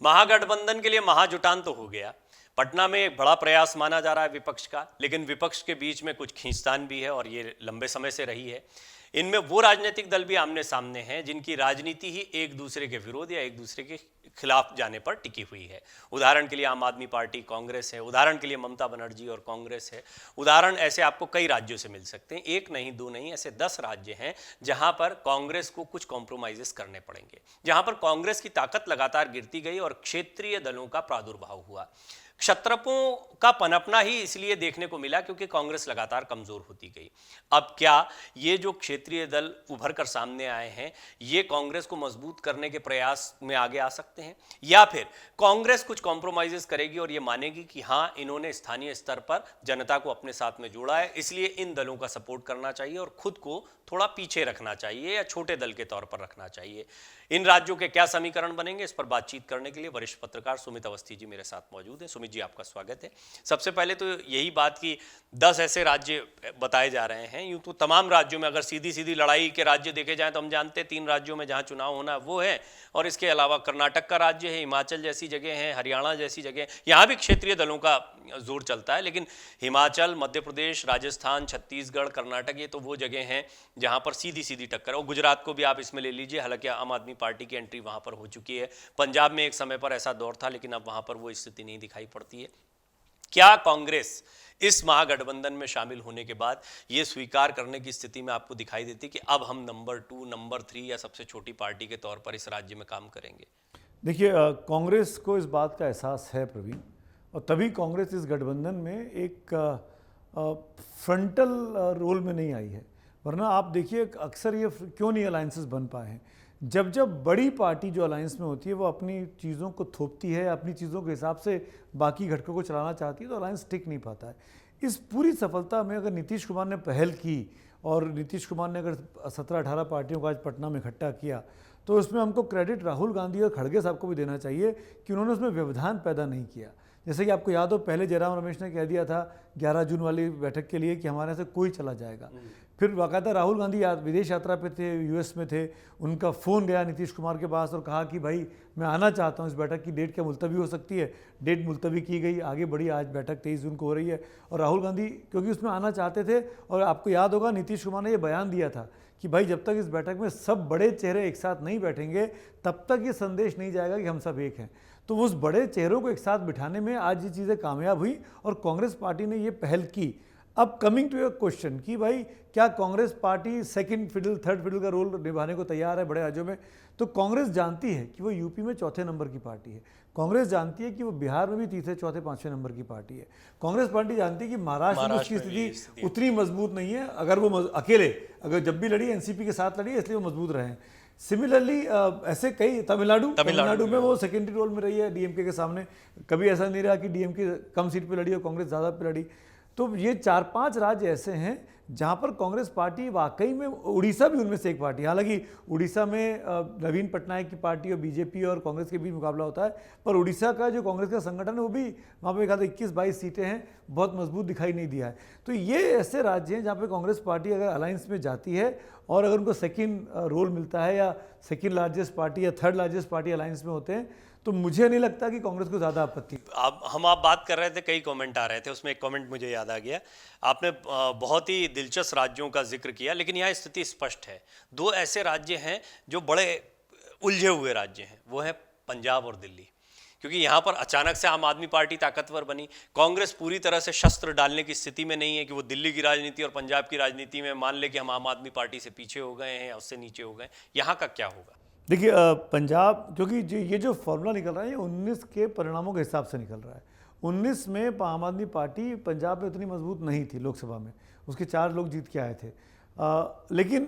महागठबंधन के लिए महाजुटान तो हो गया। पटना में एक बड़ा प्रयास माना जा रहा है विपक्ष का, लेकिन विपक्ष के बीच में कुछ खींचतान भी है और ये लंबे समय से रही है। इनमें वो राजनीतिक दल भी आमने सामने हैं जिनकी राजनीति ही एक दूसरे के विरोध या एक दूसरे के खिलाफ जाने पर टिकी हुई है। उदाहरण के लिए आम आदमी पार्टी कांग्रेस है, उदाहरण के लिए ममता बनर्जी और कांग्रेस है, उदाहरण ऐसे आपको कई राज्यों से मिल सकते हैं। एक नहीं, दो नहीं, ऐसे 10 राज्य हैं जहां पर कांग्रेस को कुछ कॉम्प्रोमाइजेस करने पड़ेंगे, जहां पर कांग्रेस की ताकत लगातार गिरती गई और क्षेत्रीय दलों का प्रादुर्भाव हुआ। क्षत्रपों का पनपना ही इसलिए देखने को मिला क्योंकि कांग्रेस लगातार कमजोर होती गई। अब क्या ये जो क्षेत्रीय दल उभर कर सामने आए हैं, ये कांग्रेस को मजबूत करने के प्रयास में आगे आ सकते हैं, या फिर कांग्रेस कुछ कॉम्प्रोमाइजेस करेगी और ये मानेगी कि हाँ, इन्होंने स्थानीय स्तर पर जनता को अपने साथ में जोड़ा है, इसलिए इन दलों का सपोर्ट करना चाहिए और खुद को थोड़ा पीछे रखना चाहिए या छोटे दल के तौर पर रखना चाहिए। इन राज्यों के क्या समीकरण बनेंगे, इस पर बातचीत करने के लिए वरिष्ठ पत्रकार सुमित अवस्थी जी मेरे साथ मौजूद हैं। सुमित जी, आपका स्वागत है। सबसे पहले तो यही बात कि 10 ऐसे राज्य बताए जा रहे हैं। यूं तो तमाम राज्यों में अगर सीधी सीधी लड़ाई के राज्य देखे जाएं तो हम जानते हैं 3 राज्यों में जहां चुनाव होना है वो है, और इसके अलावा कर्नाटक का राज्य है, हिमाचल जैसी जगह है, हरियाणा जैसी जगह, यहाँ भी क्षेत्रीय दलों का जोर चलता है। लेकिन हिमाचल, मध्य प्रदेश, राजस्थान, छत्तीसगढ़, कर्नाटक, ये तो वो जगह हैं जहां पर सीधी सीधी टक्कर है। और गुजरात को भी आप इसमें ले लीजिए, हालांकि आम आदमी पार्टी की एंट्री वहां पर हो चुकी है। पंजाब में एक समय पर ऐसा दौर था, लेकिन अब वहां पर वो स्थिति नहीं दिखाई पड़ती है। क्या कांग्रेस इस महागठबंधन में शामिल होने के बाद ये स्वीकार करने की स्थिति में आपको दिखाई देती कि अब हम नंबर 2, नंबर 3 या सबसे छोटी पार्टी के तौर पर इस राज्य में काम करेंगे? देखिए, कांग्रेस को इस बात का एहसास है प्रवीण, और तभी कांग्रेस इस गठबंधन में एक फ्रंटल रोल में नहीं आई है। वरना आप देखिए, अक्सर ये क्यों नहीं अलायंसेस बन पाए हैं। जब जब बड़ी पार्टी जो अलायंस में होती है वो अपनी चीज़ों को थोपती है, अपनी चीज़ों के हिसाब से बाकी घटकों को चलाना चाहती है, तो अलायंस टिक नहीं पाता है। इस पूरी सफलता में अगर नीतीश कुमार ने पहल की और नीतीश कुमार ने अगर 17-18 पार्टियों को आज पटना में इकट्ठा किया, तो उसमें हमको क्रेडिट राहुल गांधी और खड़गे साहब को भी देना चाहिए कि उन्होंने उसमें व्यवधान पैदा नहीं किया। जैसे कि आपको याद हो, पहले जयराम रमेश ने कह दिया था 11 जून वाली बैठक के लिए कि हमारे से कोई चला जाएगा। फिर बाकायदा राहुल गांधी विदेश यात्रा पे थे, यूएस में थे, उनका फ़ोन गया नीतीश कुमार के पास और कहा कि भाई मैं आना चाहता हूँ, इस बैठक की डेट क्या मुलतवी हो सकती है। डेट मुलतवी की गई, आगे बढ़ी, आज बैठक 23 जून को हो रही है। और राहुल गांधी क्योंकि उसमें आना चाहते थे, और आपको याद होगा नीतीश कुमार ने ये बयान दिया था कि भाई जब तक इस बैठक में सब बड़े चेहरे एक साथ नहीं बैठेंगे तब तक ये संदेश नहीं जाएगा कि हम सब एक हैं। तो उस बड़े चेहरों को एक साथ बिठाने में आज ये चीज़ें कामयाब हुई और कांग्रेस पार्टी ने ये पहल की। अब कमिंग टू योर क्वेश्चन कि भाई क्या Congress party second fiddle, third fiddle का रोल निभाने को तैयार है बड़े राज्यों में? तो कांग्रेस जानती है कि वो यूपी में चौथे नंबर की पार्टी है। कांग्रेस जानती है कि वो बिहार में भी तीसरे, चौथे, पांचवें नंबर की पार्टी है। कांग्रेस पार्टी जानती है कि महाराष्ट्र में उसकी स्थिति उतनी मजबूत नहीं है। अगर वो अकेले, अगर जब भी लड़ी एनसीपी के साथ लड़ी, इसलिए वो मजबूत रहे। सिमिलरली ऐसे कई तमिलनाडु में वो सेकेंडरी रोल में रही है डीएमके के सामने। कभी ऐसा नहीं रहा कि डीएमके कम सीट पे लड़ी और कांग्रेस ज़्यादा पे लड़ी। तो ये 4-5 राज्य ऐसे हैं जहां पर कांग्रेस पार्टी वाकई में, उड़ीसा भी उनमें से एक पार्टी, हालांकि उड़ीसा में नवीन पटनायक की पार्टी और बीजेपी और कांग्रेस के बीच मुकाबला होता है, पर उड़ीसा का जो कांग्रेस का संगठन है वो भी वहाँ पे 21-22 सीटें हैं, बहुत मजबूत दिखाई नहीं दिया है। तो ये ऐसे राज्य हैं जहाँ पे कांग्रेस पार्टी अगर अलायंस में जाती है और अगर उनको सेकेंड रोल मिलता है या सेकेंड लार्जेस्ट पार्टी या थर्ड लार्जेस्ट पार्टी अलायंस में होते हैं, तो मुझे नहीं लगता कि कांग्रेस को ज़्यादा आपत्ति। आप बात कर रहे थे, कई कमेंट आ रहे थे, उसमें एक कमेंट मुझे याद आ गया। आपने बहुत ही दिलचस्प राज्यों का जिक्र किया, लेकिन यहाँ स्थिति स्पष्ट है। 2 ऐसे राज्य हैं जो बड़े उलझे हुए राज्य हैं, वो है पंजाब और दिल्ली। क्योंकि यहाँ पर अचानक से आम आदमी पार्टी ताकतवर बनी, कांग्रेस पूरी तरह से शस्त्र डालने की स्थिति में नहीं है कि वो दिल्ली की राजनीति और पंजाब की राजनीति में मान ले कि हम आम आदमी पार्टी से पीछे हो गए हैं या उससे नीचे हो गए। यहाँ का क्या होगा? देखिए, पंजाब, क्योंकि ये जो फॉर्मूला निकल रहा है ये 19 के परिणामों के हिसाब से निकल रहा है। 19 में आम आदमी पार्टी पंजाब में उतनी मजबूत नहीं थी लोकसभा में, उसके 4 लोग जीत के आए थे। लेकिन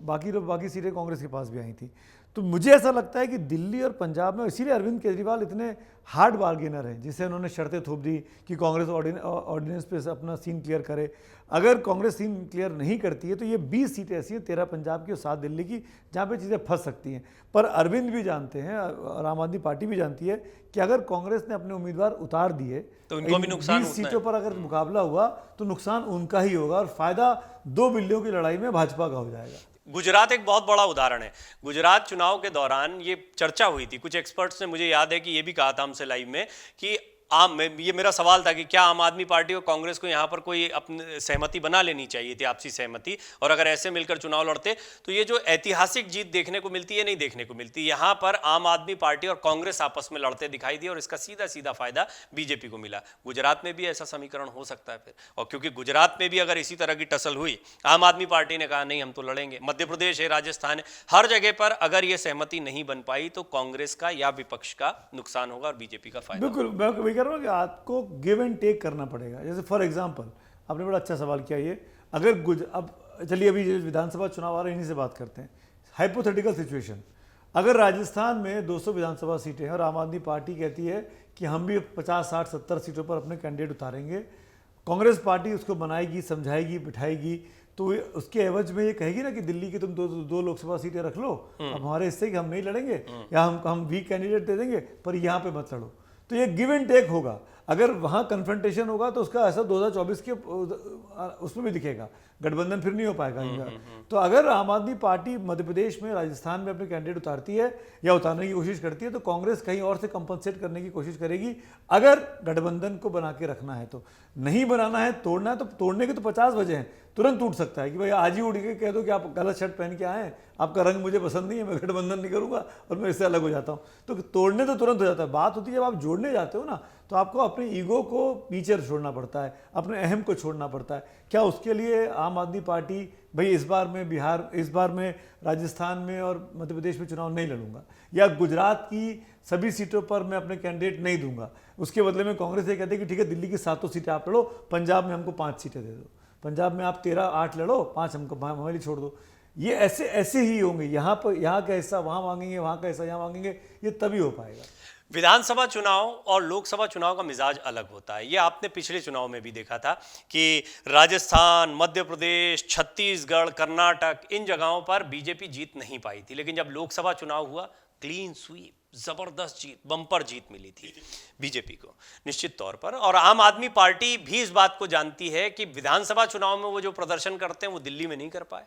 बाकी सीटें कांग्रेस के पास भी आई थी। तो मुझे ऐसा लगता है कि दिल्ली और पंजाब में, इसीलिए अरविंद केजरीवाल इतने हार्ड बार्गेनर हैं, जिससे उन्होंने शर्तें थोप दी कि कांग्रेस ऑर्डिनेंस पे अपना सीन क्लियर करे। अगर कांग्रेस सीन क्लियर नहीं करती है तो ये 20 सीटें ऐसी हैं, 13 पंजाब की और 7 दिल्ली की, जहाँ पे चीज़ें फंस सकती हैं। पर अरविंद भी जानते हैं और आम आदमी पार्टी भी जानती है कि अगर कांग्रेस ने अपने उम्मीदवार उतार दिए तो उनको भी नुकसान 20 सीटों पर अगर मुकाबला हुआ तो नुकसान उनका ही होगा और फायदा 2 बिल्लियों की लड़ाई में भाजपा का हो जाएगा। गुजरात एक बहुत बड़ा उदाहरण है। गुजरात चुनाव के दौरान ये चर्चा हुई थी, कुछ एक्सपर्ट्स ने, मुझे याद है कि ये भी कहा था हमसे लाइव में कि ये मेरा सवाल था कि क्या आम आदमी पार्टी और कांग्रेस को यहाँ पर कोई अपनी सहमति बना लेनी चाहिए थी, आपसी सहमति, और अगर ऐसे मिलकर चुनाव लड़ते तो ये जो ऐतिहासिक जीत देखने को मिलती है नहीं देखने को मिलती। यहाँ पर आम आदमी पार्टी और कांग्रेस आपस में लड़ते दिखाई दिए और इसका सीधा सीधा फायदा बीजेपी को मिला। गुजरात में भी ऐसा समीकरण हो सकता है फिर, और क्योंकि गुजरात में भी अगर इसी तरह की टसल हुई, आम आदमी पार्टी ने कहा नहीं हम तो लड़ेंगे, मध्य प्रदेश है, राजस्थान है, हर जगह पर अगर ये सहमति नहीं बन पाई तो कांग्रेस का या विपक्ष का नुकसान होगा और बीजेपी का फायदा। बिल्कुल, मैं वही कह रहा हूँ कि आपको गिव एंड टेक करना पड़ेगा। जैसे फॉर एग्जांपल आपने बड़ा अच्छा सवाल किया ये, अगर अब चलिए अभी विधानसभा चुनाव आ रहे हैं, इन्हीं से बात करते हैं। हाइपोथेटिकल सिचुएशन, अगर राजस्थान में 200 विधानसभा सीटें हैं और आम आदमी पार्टी कहती है कि हम भी 50, 60, 70 सीटों पर अपने कैंडिडेट उतारेंगे, कांग्रेस पार्टी उसको बनाएगी, समझाएगी, बिठाएगी, तो उसके एवज में ये कहेगी ना कि दिल्ली की तुम दो लोकसभा सीटें रख लो, अब हमारे इससे कि हम नहीं लड़ेंगे या हम वीक कैंडिडेट दे देंगे पर यहाँ पे मत लड़ो। तो ये गिव एंड टेक होगा। अगर वहाँ कन्फ्रंटेशन होगा तो उसका असर 2024 के उसमें भी दिखेगा, गठबंधन फिर नहीं हो पाएगा इनका। तो अगर आम आदमी पार्टी मध्य प्रदेश में, राजस्थान में अपने कैंडिडेट उतारती है या उतारने की कोशिश करती है तो कांग्रेस कहीं और से कंपनसेट करने की कोशिश करेगी, अगर गठबंधन को बना के रखना है तो। नहीं बनाना है, तोड़ना है, तो तोड़ने के तो 50 वजह हैं, तुरंत टूट सकता है कि भाई आज ही उड़ के कह दो कि आप गलत शर्ट पहन के आए हैं, आपका रंग मुझे पसंद नहीं है, मैं गठबंधन नहीं करूंगा और मैं इससे अलग हो जाता हूं। तो तोड़ने तो तुरंत हो जाता है। बात होती है जब आप जोड़ने जाते हो ना, तो आपको अपने ईगो को पीछे छोड़ना पड़ता है, अपने अहम को छोड़ना पड़ता है। क्या उसके लिए आम आदमी पार्टी भाई इस बार मैं बिहार, इस बार मैं राजस्थान में और मध्य प्रदेश में चुनाव नहीं लड़ूंगा, या गुजरात की सभी सीटों पर मैं अपने कैंडिडेट नहीं दूंगा, उसके बदले में कांग्रेस ये कहती है कि ठीक है दिल्ली की 7 सीटें आप लड़ो, पंजाब में हमको 5 सीटें दे दो, पंजाब में आप 13-8 लड़ो, 5 हमको हमारे लिए छोड़ दो। ये ऐसे ही होंगे, यहाँ का हिस्सा वहाँ मांगेंगे, वहाँ का हिस्सा यहाँ मांगेंगे, ये तभी हो पाएगा। विधानसभा चुनाव और लोकसभा चुनाव का मिजाज अलग होता है। ये आपने पिछले चुनाव में भी देखा था कि राजस्थान, मध्य प्रदेश, छत्तीसगढ़, कर्नाटक, इन जगहों पर बीजेपी जीत नहीं पाई थी, लेकिन जब लोकसभा चुनाव हुआ क्लीन स्वीप, जबरदस्त जीत, बम्पर जीत मिली थी बीजेपी को निश्चित तौर पर। और आम आदमी पार्टी भी इस बात को जानती है कि विधानसभा चुनाव में वो जो प्रदर्शन करते हैं वो दिल्ली में नहीं कर पाए,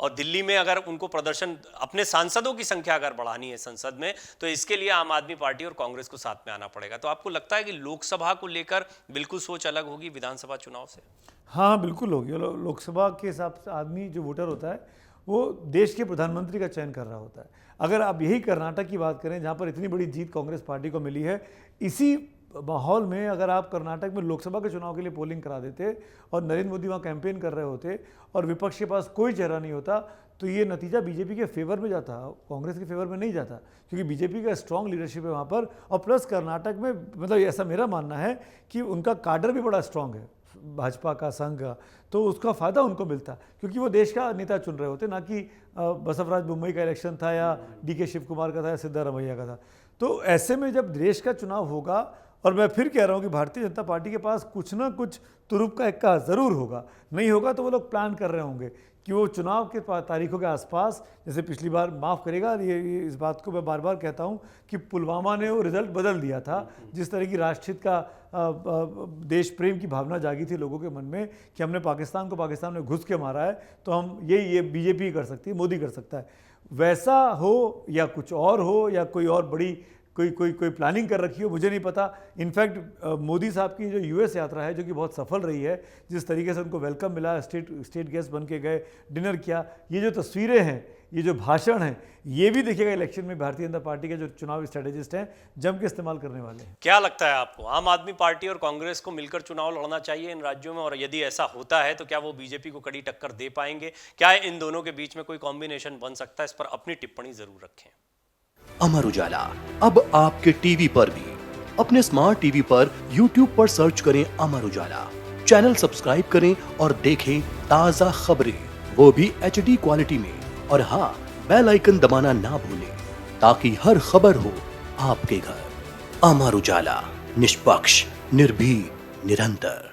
और दिल्ली में अगर उनको प्रदर्शन, अपने सांसदों की संख्या अगर बढ़ानी है संसद में, तो इसके लिए आम आदमी पार्टी और कांग्रेस को साथ में आना पड़ेगा। तो आपको लगता है कि लोकसभा को लेकर बिल्कुल सोच अलग होगी विधानसभा चुनाव से? हाँ बिल्कुल होगी। लोकसभा के हिसाब से आदमी जो वोटर होता है वो देश के प्रधानमंत्री का चयन कर रहा होता है। अगर आप यही कर्नाटक की बात करें जहाँ पर इतनी बड़ी जीत कांग्रेस पार्टी को मिली है, इसी माहौल में अगर आप कर्नाटक में लोकसभा के चुनाव के लिए पोलिंग करा देते और नरेंद्र मोदी वहाँ कैंपेन कर रहे होते और विपक्ष के पास कोई चेहरा नहीं होता, तो ये नतीजा बीजेपी के फेवर में जाता, कांग्रेस के फेवर में नहीं जाता, क्योंकि बीजेपी का स्ट्रांग लीडरशिप है वहाँ पर। और प्लस कर्नाटक में, मतलब ऐसा मेरा मानना है कि उनका काडर भी बड़ा स्ट्रांग है, भाजपा का, संघ का, तो उसका फ़ायदा उनको मिलता, क्योंकि वो देश का नेता चुन रहे होते, ना कि बसवराज मुंबई का इलेक्शन था या DK शिव कुमार का था या सिद्धारमैया का था। तो ऐसे में जब देश का चुनाव होगा, और मैं फिर कह रहा हूँ कि भारतीय जनता पार्टी के पास कुछ ना कुछ तुरुप का इक्का ज़रूर होगा, नहीं होगा तो वो लोग प्लान कर रहे होंगे कि वो चुनाव के तारीखों के आसपास, जैसे पिछली बार, माफ़ करेगा ये इस बात को मैं बार बार कहता हूँ कि पुलवामा ने वो रिजल्ट बदल दिया था, जिस तरह की राष्ट्रहित का देश प्रेम की भावना जागी थी लोगों के मन में कि हमने पाकिस्तान को पाकिस्तान में घुस के मारा है, तो हम ये बीजेपी कर सकती है, मोदी कर सकता है। वैसा हो या कुछ और हो या कोई और बड़ी कोई प्लानिंग कर रखी हो, मुझे नहीं पता। इनफैक्ट मोदी साहब की जो US यात्रा है, जो कि बहुत सफल रही है, जिस तरीके से उनको वेलकम मिला, स्टेट गेस्ट बन के गए, डिनर किया, ये जो तस्वीरें हैं, ये जो भाषण है, ये भी देखिएगा इलेक्शन में भारतीय जनता पार्टी के जो चुनाव स्ट्रेटेजिस्ट हैं जम के इस्तेमाल करने वाले हैं। क्या लगता है आपको, आम आदमी पार्टी और कांग्रेस को मिलकर चुनाव लड़ना चाहिए इन राज्यों में, और यदि ऐसा होता है तो क्या वो बीजेपी को कड़ी टक्कर दे पाएंगे? क्या इन दोनों के बीच में कोई कॉम्बिनेशन बन सकता है? इस पर अपनी टिप्पणी जरूर रखें। अमर उजाला अब आपके टीवी पर भी। अपने स्मार्ट टीवी पर YouTube पर सर्च करें अमर उजाला, चैनल सब्सक्राइब करें और देखें ताजा खबरें, वो भी HD क्वालिटी में। और हाँ, बेल आइकन दबाना ना भूलें ताकि हर खबर हो आपके घर। अमर उजाला, निष्पक्ष, निर्भीक, निरंतर।